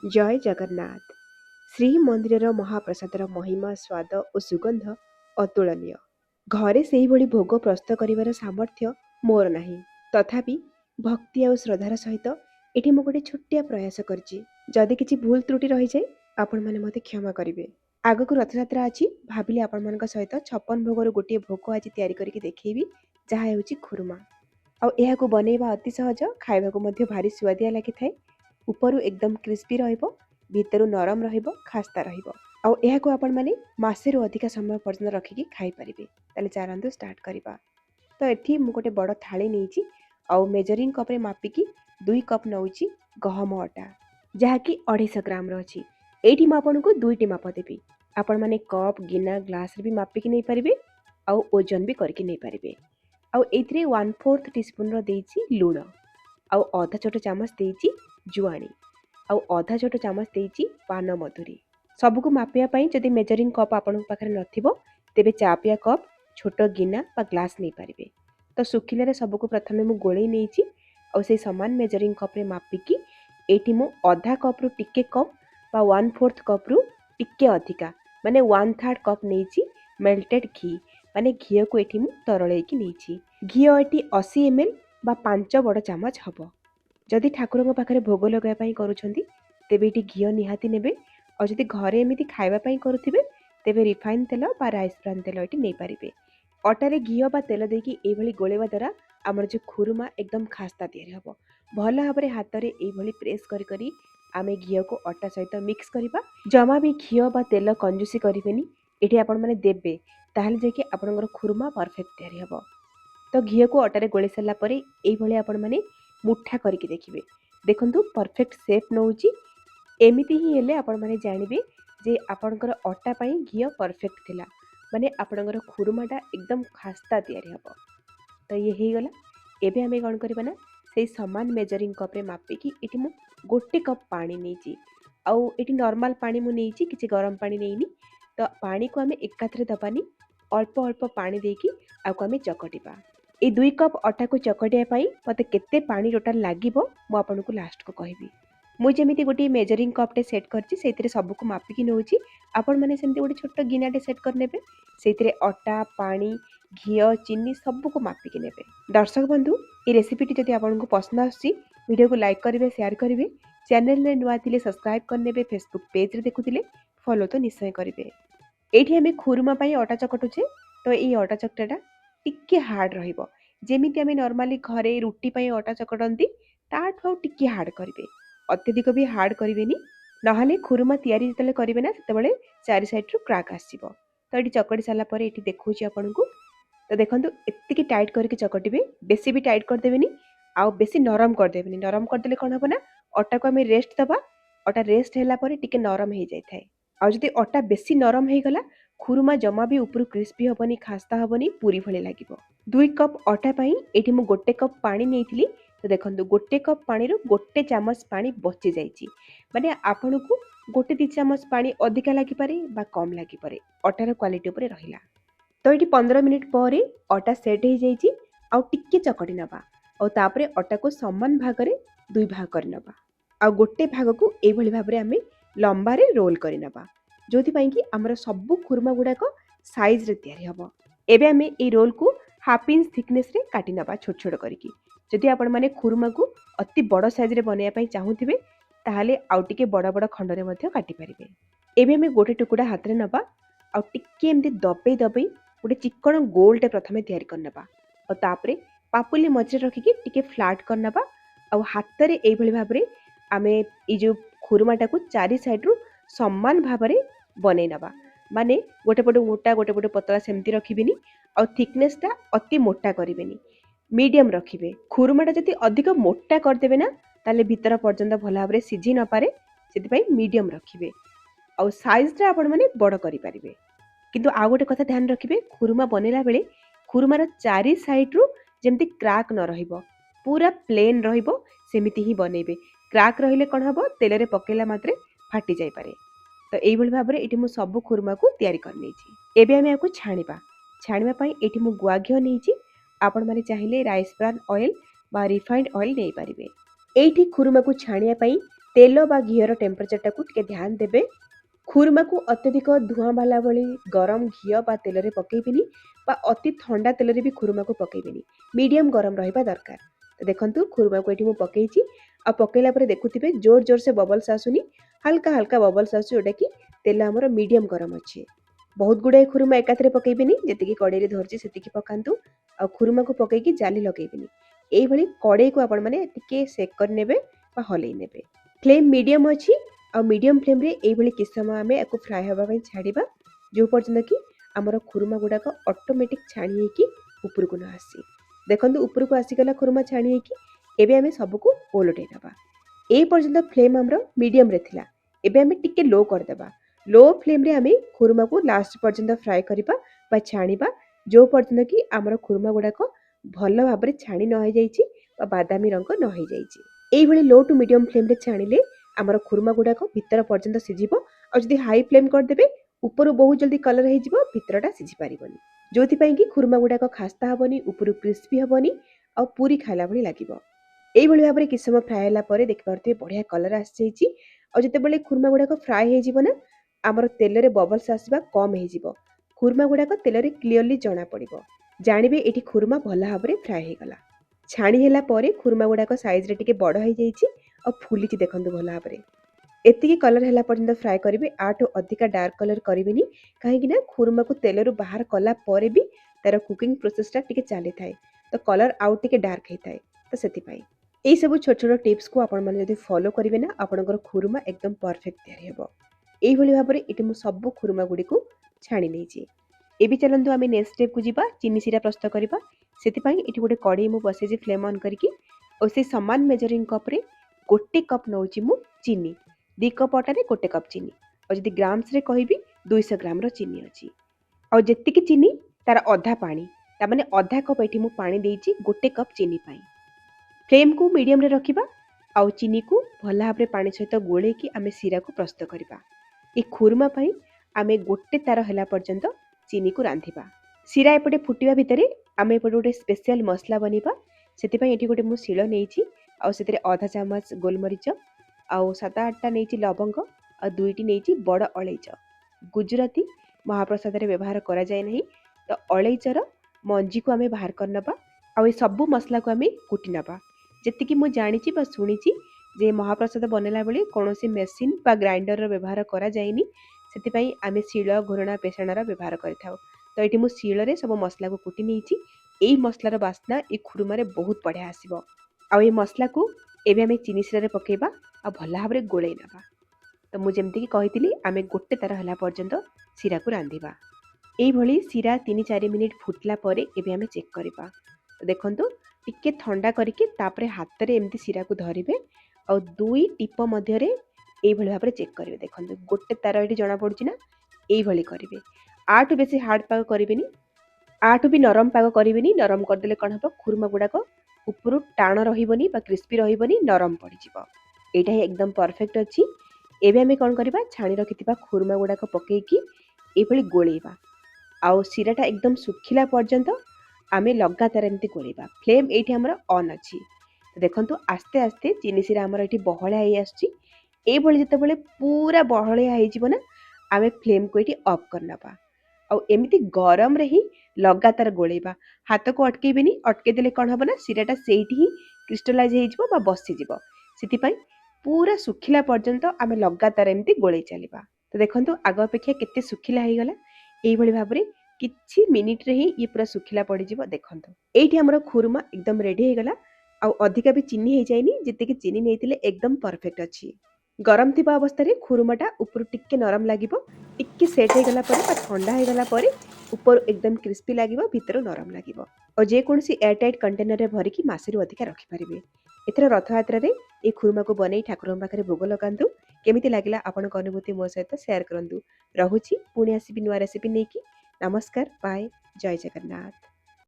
जय जगन्नाथ। श्रीमंदिर महाप्रसादर महिमा स्वाद और सुगंध अतुलनीय। घरे से भली भोग प्रस्तुत कर सामर्थ्य मोर नाही, तथापि भक्ति और श्रद्धार सहित एठी मु गोटे छोटिया प्रयास करछि। जदि किछि भूल त्रुटि रही जाए आपण माने मते क्षमा करिवे। आगकु रथयात्रा अछि, भाबिले आपण मानक सहित 56 भोगर गोटे भोग आज तयारी करिके देखैबी, जहा हेउछि खुरमा। ଆଉ ଏହାକୁ ବନେଇବା ଅତି ସହଜ, ଖାଇବାକୁ ମଧ୍ୟ ଭାରି ସୁଆଦିଆ ଲାଗିଥାଏ। ଉପରୁ ଏକଦମ କ୍ରିସ୍ପି ରହିବ, ଭିତରୁ ନରମ ରହିବ, ଖାସ୍ତା ରହିବ। ଆଉ ଏହାକୁ ଆପଣମାନେ ମାସେରୁ ଅଧିକା ସମୟ ପର୍ଯ୍ୟନ୍ତ ରଖିକି ଖାଇପାରିବେ। ତାହେଲେ ଚାଲନ୍ତୁ ଷ୍ଟାର୍ଟ କରିବା। ତ ଏଠି ମୁଁ ଗୋଟେ ବଡ଼ ଥାଳି ନେଇଛି, ଆଉ ମେଜରିଂ କପ୍ରେ ମାପିକି 2 କପ୍ ନେଉଛି ଗହମ ଅଟା, ଯାହାକି 250 ଗ୍ରାମର ଅଛି। ଏଇଠି ମୁଁ ଆପଣଙ୍କୁ 2ଟି ମାପ ଦେବି। ଆପଣମାନେ କପ୍, ଗିନା, ଗ୍ଲାସରେ ବି ମାପିକି ନେଇପାରିବେ, ଆଉ ଓଜନ ବି କରିକି ନେଇପାରିବେ। ଆଉ ଏଇଥିରେ 1/4 ଟିସ୍ପୁନର ଦେଇଛି ଲୁଣ, ଆଉ ଅଧା ଛୋଟ ଚାମଚ ଦେଇଛି ଜୁଆଣି, ଆଉ ଅଧା ଛୋଟ ଚାମଚ ଦେଇଛି ପାନ ମଧୁରୀ। ସବୁକୁ ମାପିବା ପାଇଁ ଯଦି ମେଜରିଂ କପ୍ ଆପଣଙ୍କ ପାଖରେ ନଥିବ, ତେବେ ଚା ପିଆ କପ୍, ଛୋଟ ଗିନା ବା ଗ୍ଲାସ୍ ନେଇପାରିବେ। ତ ଶୁଖିଲାରେ ସବୁକୁ ପ୍ରଥମେ ମୁଁ ଗୋଳେଇ ନେଇଛି, ଆଉ ସେଇ ସମାନ ମେଜରିଂ କପ୍ରେ ମାପିକି ଏଇଠି ମୁଁ ଅଧା କପ୍ରୁ ଟିକେ କମ୍ ବା 1/4 କପ୍ରୁ ଟିକେ ଅଧିକା, ମାନେ 1/3 କପ୍ ନେଇଛି ମେଲ୍ଟେଡ୍ ଘି, ମାନେ ଘିଅକୁ ଏଠି ମୁଁ ତରଳେଇକି ନେଇଛି। ଘିଅ ଏଠି 80 ml ବା 5 ବଡ଼ ଚାମଚ ହେବ। ଯଦି ଠାକୁରଙ୍କ ପାଖରେ ଭୋଗ ଲଗାଇବା ପାଇଁ କରୁଛନ୍ତି, ତେବେ ଏଠି ଘିଅ ନିହାତି ନେବେ। ଆଉ ଯଦି ଘରେ ଏମିତି ଖାଇବା ପାଇଁ କରୁଥିବେ, ତେବେ ରିଫାଇନ୍ ତେଲ ବା ରାଇସ୍ ବ୍ରାନ୍ ତେଲ ଏଠି ନେଇପାରିବେ। ଅଟାରେ ଘିଅ ବା ତେଲ ଦେଇକି ଏଇଭଳି ଗୋଳେଇବା ଦ୍ୱାରା ଆମର ଯେଉଁ ଖୁରୁମା ଏକଦମ ଖାସ୍ତା ତିଆରି ହେବ। ଭଲ ଭାବରେ ହାତରେ ଏଇଭଳି ପ୍ରେସ୍ କରି କରି ଆମେ ଘିଅକୁ ଅଟା ସହିତ ମିକ୍ସ କରିବା। ଜମା ବି ଘିଅ ବା ତେଲ କଞ୍ଜୁସି କରିବେନି। ଏଠି ଆପଣମାନେ ଦେବେ, ତାହେଲେ ଯାଇକି ଆପଣଙ୍କର ଖୁରୁମା ପରଫେକ୍ଟ ତିଆରି ହେବ। ତ ଘିଅକୁ ଅଟାରେ ଗୋଳେଇ ସାରିଲା ପରେ ଏଇଭଳି ଆପଣମାନେ ମୁଠା କରିକି ଦେଖିବେ। ଦେଖନ୍ତୁ ପରଫେକ୍ଟ ସେପ୍ ନେଉଛି। ଏମିତି ହିଁ ହେଲେ ଆପଣମାନେ ଜାଣିବେ ଯେ ଆପଣଙ୍କର ଅଟା ପାଇଁ ଘିଅ ପରଫେକ୍ଟ ଥିଲା, ମାନେ ଆପଣଙ୍କର ଖୁରୁମାଟା ଏକଦମ ଖାସ୍ତା ତିଆରି ହେବ। ତ ଇଏ ହେଇଗଲା। ଏବେ ଆମେ କ'ଣ କରିବା ନା, ସେଇ ସମାନ ମେଜରିଂ କପ୍ରେ ମାପିକି ଏଠି ମୁଁ 1 କପ୍ ପାଣି ନେଇଛି। ଆଉ ଏଠି ନର୍ମାଲ ପାଣି ମୁଁ ନେଇଛି, କିଛି ଗରମ ପାଣି ନେଇନି। ତ ପାଣିକୁ ଆମେ ଏକାଥରେ ଦେବାନି, ଅଳ୍ପ ଅଳ୍ପ ପାଣି ଦେଇକି ଆକୁ ଆମେ ଚକଟିବା। এই 2 କପ୍ ଅଟାକୁ ଚକଟିବା ପାଇଁ ମୋତେ କେତେ ପାଣି ଟୋଟାଲ ଲାଗିବ ମୁଁ ଆପଣଙ୍କୁ ଲାଷ୍ଟକୁ କହିବି। ମୁଁ ଯେମିତି ଗୋଟିଏ ମେଜରିଂ କପ୍ଟେ ସେଟ୍ କରିଛି, ସେଇଥିରେ ସବୁକୁ ମାପିକି ନେଉଛି। ଆପଣମାନେ ସେମିତି ଗୋଟେ ଛୋଟ ଗିନାଟେ ସେଟ୍ କରିନେବେ। ସେଇଥିରେ ଅଟା, ପାଣି, ଘିଅ, ଚିନି ସବୁକୁ ମାପିକି ନେବେ। ଦର୍ଶକ ବନ୍ଧୁ, এই ରେସିପିଟି ଯଦି ଆପଣଙ୍କୁ ପସନ୍ଦ ଆସୁଛି, ଭିଡ଼ିଓକୁ ଲାଇକ୍ କରିବେ, ସେୟାର କରିବେ। ଚ୍ୟାନେଲରେ ନୂଆ ଥିଲେ ସବସ୍କ୍ରାଇବ୍ କରିନେବେ। ଫେସବୁକ୍ ପେଜ୍ରେ ଦେଖୁଥିଲେ ଫଲୋ ତ ନିଶ୍ଚୟ କରିବେ। ଏଇଠି ଆମେ ଖୁରୁମା ପାଇଁ ଅଟା ଚକଟୁଛେ, ତ ଏଇ ଅଟା ଚକଟାଟା ଟିକେ ହାର୍ଡ଼ ରହିବ। ଯେମିତି ଆମେ ନର୍ମାଲି ଘରେ ରୁଟି ପାଇଁ ଅଟା ଚକଟନ୍ତି, ତାଠୁ ଆଉ ଟିକେ ହାର୍ଡ଼ କରିବେ। ଅତ୍ୟଧିକ ବି ହାର୍ଡ଼ କରିବେନି, ନହେଲେ ଖୁରୁମା ତିଆରି ଯେତେବେଳେ କରିବେ ନା, ସେତେବେଳେ ଚାରି ସାଇଡ଼୍ରୁ କ୍ରାକ୍ ଆସିଯିବ। ତ ଏଠି ଚକଟି ସାରିଲା ପରେ ଏଠି ଦେଖାଉଛି ଆପଣଙ୍କୁ। ତ ଦେଖନ୍ତୁ ଏତିକି ଟାଇଟ୍ କରିକି ଚକଟିବେ, ବେଶୀ ବି ଟାଇଟ୍ କରିଦେବେନି, ଆଉ ବେଶୀ ନରମ କରିଦେବେନି। ନରମ କରିଦେଲେ କ'ଣ ହେବ ନା, ଅଟାକୁ ଆମେ ରେଷ୍ଟ ଦେବା। ଅଟା ରେଷ୍ଟ ହେଲା ପରେ ଟିକେ ନରମ ହେଇଯାଇଥାଏ। ଆଉ ଯଦି ଅଟା ବେଶୀ ନରମ ହେଇଗଲା, ଖୁରୁମା ଜମା ବି ଉପରୁ କ୍ରିସ୍ପି ହେବନି, ଖାସ୍ତା ହେବନି, ପୁରୀ ଭଳି ଲାଗିବ। 2 କପ୍ ଅଟା ପାଇଁ ଏଠି ମୁଁ 1 କପ୍ ପାଣି ନେଇଥିଲି। ତ ଦେଖନ୍ତୁ 1 କପ୍ ପାଣିରୁ 1 ଚାମଚ ପାଣି ବଚି ଯାଇଛି। ମାନେ ଆପଣଙ୍କୁ 1-2 ଚାମଚ ପାଣି ଅଧିକା ଲାଗିପାରେ ବା କମ୍ ଲାଗିପାରେ, ଅଟାର କ୍ୱାଲିଟି ଉପରେ ରହିଲା। ତ ଏଠି 15 ମିନିଟ୍ ପରେ ଅଟା ସେଟ୍ ହେଇଯାଇଛି। ଆଉ ଟିକେ ଚକଟି ନେବା, ଆଉ ତାପରେ ଅଟାକୁ ସମାନ ଭାଗରେ 2 ଭାଗ କରିନେବା। ଆଉ ଗୋଟେ ଭାଗକୁ ଏଇଭଳି ଭାବରେ ଆମେ ଲମ୍ବାରେ ରୋଲ୍ କରିନେବା, ଯେଉଁଥିପାଇଁ କି ଆମର ସବୁ ଖୁରୁମା ଗୁଡ଼ାକ ସାଇଜ୍ରେ ତିଆରି ହେବ। ଏବେ ଆମେ ଏଇ ରୋଲ୍କୁ 1/2 ଇଞ୍ଚ ଥିକନେସ୍ରେ କାଟି ନେବା, ଛୋଟ ଛୋଟ କରିକି। ଯଦି ଆପଣମାନେ ଖୁରୁମାକୁ ଅତି ବଡ଼ ସାଇଜ୍ରେ ବନେଇବା ପାଇଁ ଚାହୁଁଥିବେ, ତାହେଲେ ଆଉ ଟିକେ ବଡ଼ ବଡ଼ ଖଣ୍ଡରେ ମଧ୍ୟ କାଟିପାରିବେ। ଏବେ ଆମେ ଗୋଟେ ଟୁକୁଡ଼ା ହାତରେ ନେବା, ଆଉ ଟିକେ ଏମିତି ଦବେଇ ଦବେଇ ଗୋଟେ ଚିକଣ ଗୋଲଟେ ପ୍ରଥମେ ତିଆରି କରିନେବା। ଆଉ ତାପରେ ପାପୁଲି ମଝିରେ ରଖିକି ଟିକେ ଫ୍ଲାଟ୍ କରିନେବା। ଆଉ ହାତରେ ଏଇଭଳି ଭାବରେ ଆମେ ଏଇ ଯେଉଁ ଖୁରୁମାଟାକୁ ଚାରି ସାଇଡ଼୍ରୁ ସମାନ ଭାବରେ ବନେଇ ନେବା। ମାନେ ଗୋଟେ ପଟେ ମୋଟା, ଗୋଟେ ପଟେ ପତଳା ସେମିତି ରଖିବେନି, ଆଉ ଥିକନେସ୍ଟା ଅତି ମୋଟା କରିବେନି, ମିଡ଼ିୟମ୍ ରଖିବେ। ଖୁରୁମାଟା ଯଦି ଅଧିକ ମୋଟା କରିଦେବେ ନା, ତାହେଲେ ଭିତର ପର୍ଯ୍ୟନ୍ତ ଭଲ ଭାବରେ ସିଝି ନପାରେ, ସେଥିପାଇଁ ମିଡ଼ିୟମ୍ ରଖିବେ। ଆଉ ସାଇଜ୍ଟା ଆପଣମାନେ ବଡ଼ କରିପାରିବେ। କିନ୍ତୁ ଆଉ ଗୋଟେ କଥା ଧ୍ୟାନ ରଖିବେ, ଖୁରୁମା ବନେଇଲା ବେଳେ ଖୁରୁମାର ଚାରି ସାଇଡ଼୍ରୁ ଯେମିତି କ୍ରାକ୍ ନ ରହିବ, ପୁରା ପ୍ଲେନ୍ ରହିବ, ସେମିତି ହିଁ ବନେଇବେ। କ୍ରାକ୍ ରହିଲେ କ'ଣ ହେବ, ତେଲରେ ପକାଇଲା ମାତ୍ରେ ଫାଟି ଯାଇପାରେ। ତ ଏଇଭଳି ଭାବରେ ଏଠି ମୁଁ ସବୁ ଖୁରୁମାକୁ ତିଆରି କରିନେଇଛି। ଏବେ ଆମେ ଏହାକୁ ଛାଣିବା। ଛାଣିବା ପାଇଁ ଏଠି ମୁଁ ଗୁଆ ଘିଅ ନେଇଛି। ଆପଣମାନେ ଚାହିଁଲେ ରାଇସ୍ ବ୍ରାନ୍ ଅଏଲ୍ ବା ରିଫାଇଣ୍ଡ ଅଏଲ୍ ନେଇପାରିବେ। ଏଇଠି ଖୁରୁମାକୁ ଛାଣିବା ପାଇଁ तेल बा घीर टेम्परेचरटा को टिके ध्यान देबे। खुरमा को अत्यधिक धुआं बाला भली गरम घी बा तेल रे पकेइबिनी बा अति ठंडा तेल रे भी खुरमा को पकेइबिनी, मीडियम गरम रहिबा दरकार। तो देखंतु खुरमा को एठी मु पकेइची आ पकेइला परे देखुथिबे जोर जोर से बबल्स आसुनी, हल्का हल्का बबल्स आसु जोटा कि तेल हमर मीडियम गरम अछि। बहुत गुडे खुरमा एकाथरे पकेइबिनी, जेतिकी कड़े रे धरची सेतिकी पकांतु आ खुरमा को पकेइकी जाली लगेइबिनी। एई भली कड़े को आपण माने टिके सेक कर नेबे बा हलेइ नेबे। फ्लेम मीडियम अछि आ मीडियम फ्लेम रे एई भली किछ समय आमे एको फ्राई होबा पई छाडिबा, जो पर्यंत कि हमर खुरमा गुडाक ऑटोमेटिक छाणी हेकी उपरकु न आसी। देखंतु उपरकु आसी गला खुरमा छाणी हेकी, एबे आमे सबको ओलटै नबा। एई पर्यंत फ्लेम हमर मीडियम रे थिला, एबे आमे टिके लो कर देबा। लो फ्लेम रे आमे खुरमा को लास्ट पर्यंत फ्राई करिबा बा छाणीबा, जो पर्यंत कि हमर खुरमा गुडाक भल भाबरे छाणी न होई जाईची बा बादामी रंग न होई जाईची। एई भली लो टू मीडियम फ्लेम रे छाणीले हमर खुरमा गुडाक भितर पर्यंत सिझिबो। आ जदि हाई फ्लेम कर देबे उपरु बहुत जल्दी कलर हे जिवो, भितरटा सिझी पारिबोनी, जोथि पई कि खुरमा गुडाक खास्ता हबोनी, उपरु क्रिस्पी हबोनी आ पूरी खाइला भली लागिबो। एई भली भाबरे किछ समय फ्राई होला परे देखि पारुथिबे बढ़िया कलर आसी जाईची। आ जतेबेले खुरमा गुडाक फ्राई हे जिवो ना, हमर तेल रे बबल्स आसीबा कम हे जिवो, खुरमा गुडाक तेल रे क्लियरली जणा पड़िबो, जानिबे एठी खुरमा भल भाबरे फ्राई हे गला। छाणी होला परे खुरमा गुडाक साइज रे टिके बड़ हे जाईची आ फुलिची देखंतु भल भाबरे। एतिकी कलर होला पर्यंत फ्राई करिवे, आठो अधिका डार्क कलर करिवेनी, काहेकि ना खुरमा को तेल रु बाहर कला परे भी तार कुकिंग प्रोसेस टा टिके चली थाए, तो कलर आउट टिके डार्क हे थाए। तो सेति पई एई सब छोट छोट टिप्स को आपण माने जदि फॉलो करिवे ना, आपनकर खुरमा एकदम परफेक्ट तयारी हेबो। एई भली भाबरे एटी मु सब खुरमा गुडी को छाणी नेची। एबी चलंतु आमे नेक्स्ट स्टेप को जिबा, चीनी सिरा प्रस्तुत करिबा। सेति पई एटी गोटे कढ़ई मु बसेजी फ्लेम ऑन करिकी, ओ से समान मेजरिंग कप रे 1 कप नउची मु चीनी, 2 कप अटारे 1 कप चीनी, और जदि ग्राम्स रे कहिबी 200 ग्राम रो चीनी अछि। और जेतिकी चीनी तार अधा पानी, ता माने अधा कप एठी मु पानी देइची 1 कप चीनी पई। फ्लेम को मीडियम रे रखिबा आ चीनी को भला भाबरे पानी सहित गोळे की आमे सिरा को प्रस्तुत करिबा। ए खुरमा पई आमे गोटे तार होला पर्यंत चीनी को रांधिबा। सिरा एपटे फुटिबा भितरे आमे एपटे गोटे स्पेशल मसला बनिबा। सेति पई एठी गोटे मु शिळ नेइची आ सेतिरे आधा चामच गोलमरिच आ 7-8 टा नेइची लवंग आ 2टी नेइची बड़ अलैच। गुजराती महाप्रसाद रे व्यवहार करा जाय नहीं, तो अलैचर मंजी को आमे बाहर कर नबा आ ए सब मसला को आमे कुटी नबा। जेतिकी मु जानिची बा सुनिची जे महाप्रसाद बनेला बेले कोनोसी मेसिन बा ग्राइंडर रो व्यवहार करा जायनी, सेति पई आमे शिळ घोरणा पेषणर व्यवहार करथाउ। तो एठी मु शिळ रे सब मसला को कुटी नेइची। एई मसलार बास्ना ए खुरमा रे बहुत बढ़िया आसीबो। आ ए मसला को एबे आमे चीनी सिरा रे पकेबा आ भला भाबरे गोळै नबा। तो मु जेमति कि कहितिली आमे गोटे तार हला पर्यंत सिरा को रांधिबा। एई भली सिरा 3-4 मिनिट फुटला परे एबे आमे चेक करबा। तो देखंतु टिके ठंडा करिके तापरे हाथ रे एमति सिरा को धरिबे आ 2 टिप मध्य रे एई भली भाबरे चेक करिवे। देखंतु गोटे तार एठी जणा पडुची ना, एई भली करिवे। आठु बेसी हार्ड पाग करिवेनी, आठु भी नरम पाग करिवेनी। नरम कर देले कोन हबो, खुरमा गुडाक उपरु टाण रहिबोनी बा क्रिस्पी रहिबोनी, नरम पड़ी जिवो। एटा ही एकदम परफेक्ट अछि। एबे आमे कोन करिबा, छाणी रखिथिबा खुरमा गुडाक पकेइकी एई भली गोळेइबा आ सिराटा एकदम सुखिला पर्यंत आमे लगातार एमती गोळेइबा। फ्लेम एठी हमर ऑन अछि। तो देखंतु आस्ते आस्ते चीनी सिरा हमर एठी बहळिया हेई आछी। एई भली जेतेबेले पूरा बहळिया हेई जिवो ना, आमे फ्लेम को एठी ऑफ कर नबा आ एमिति गरम रे ही लगातार गोळेइबा। हाथ को अटकेइबेनी, अटके देले कोन हबो ना, सिराटा सेठी ही क्रिस्टलाइज हेई जिवो बा बसी जिवो। सेति पई पूरा सुखिला पर्यंत आमे लगातार एमती गोळेइ चलिबा। तो देखंतु आग अपेक्षा केते सुखिला हेई गला। एई भली भाबरे किछि मिनिट रे ही ये पूरा सुखिला पड़ी जिवो। देखंतु एठी हमर खुरमा एकदम रेडी हेई गला आ अधिका भी चीनी हेई जायनी, जेतेकी चीनी नेइतिले एकदम परफेक्ट अछि। गरम थिबा अवस्था रे खुरमाटा ऊपर टिके नरम लागिबो, टिके सेट हे गला परे बा ठंडा हे गला परे ऊपर एकदम क्रिस्पी लागिबो, भीतर नरम लागिबो। और जे कोनसी एयरटाइट कंटेनर रे भरिकी मासे रु अधिका रखि परिबे। एथरा रथयात्रा रे ए खुरमा को बनै ठाकुरन पाखरे भोग लगांतु। केमिति लागिला आपनक अनुभूति मो सहित शेयर करंतु। रहुची पुणी आसीबि नुआ रेसिपी नेकी। नमस्कार, बाय, जय जगन्नाथ।